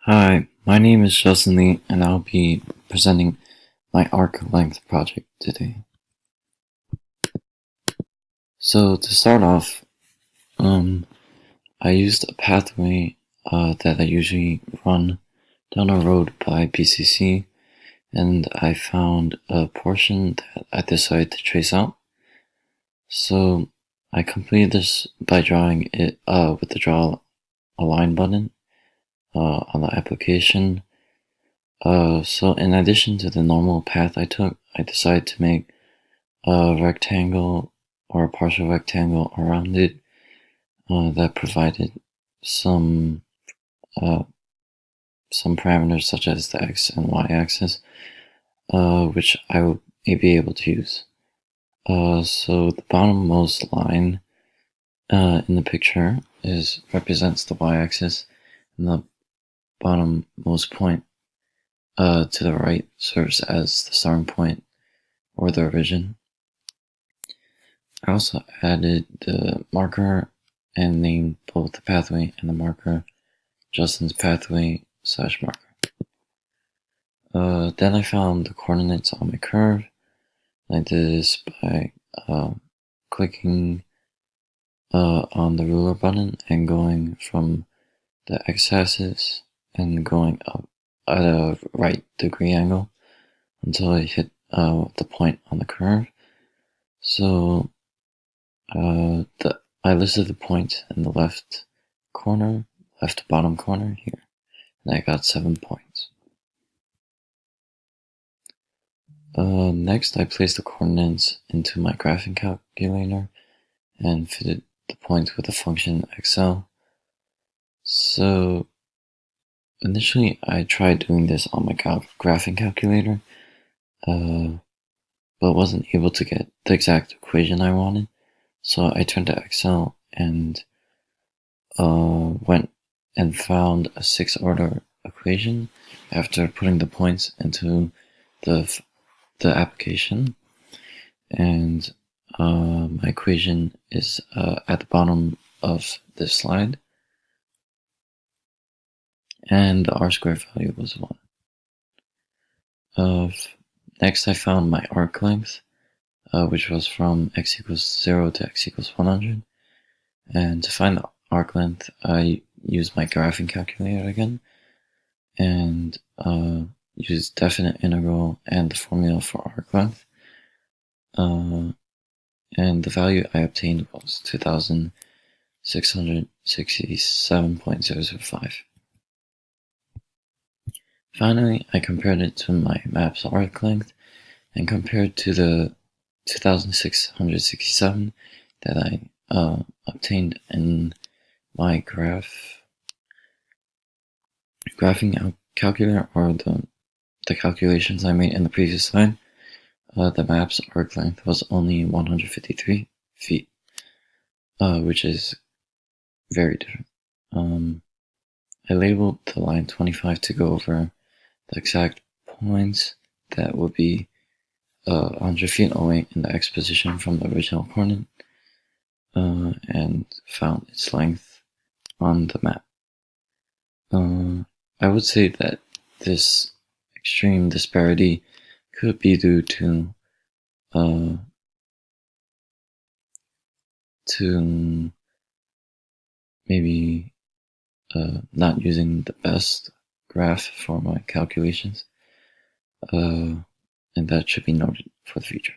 Hi, my name is Justin Lee, and I'll be presenting my arc length project today. So to start off, I used a pathway that I usually run down a road by BCC, and I found a portion that I decided to trace out. So I completed this by drawing it with the draw a line button on the application. So in addition to the normal path I took, I decided to make a rectangle or a partial rectangle around it that provided some parameters such as the x and y axis, which I will be able to use. So the bottommost line in the picture represents the y-axis, and the bottommost point to the right serves as the starting point or the origin. I also added the marker and named both the pathway and the marker Justin's pathway / marker. Then I found the coordinates on my curve. I did this by clicking on the ruler button and going from the x-axis and going up at a right degree angle until I hit the point on the curve. So I listed the point in the left bottom corner here, and I got 7 points. Next, I placed the coordinates into my graphing calculator and fitted the points with the function XL. So initially, I tried doing this on my graphing calculator, but wasn't able to get the exact equation I wanted. So I turned to Excel and went and found a 6th-order equation after putting the points into the application. And my equation is at the bottom of this slide. And the r-squared value was 1. Next, I found my arc length, which was from x equals 0 to x equals 100. And to find the arc length, I used my graphing calculator again and used definite integral and the formula for arc length. And the value I obtained was 2,667.005. Finally, I compared it to my map's arc length and compared to the 2,667 that I obtained in my graphing calculator, or the calculations I made in the previous slide. The map's arc length was only 153 feet, which is very different. I labeled the line 25 to go over the exact points that would be 100 feet away in the x position from the original coordinate, and found its length on the map. I would say that this extreme disparity could be due to maybe not using the best graph for my calculations, and that should be noted for the future.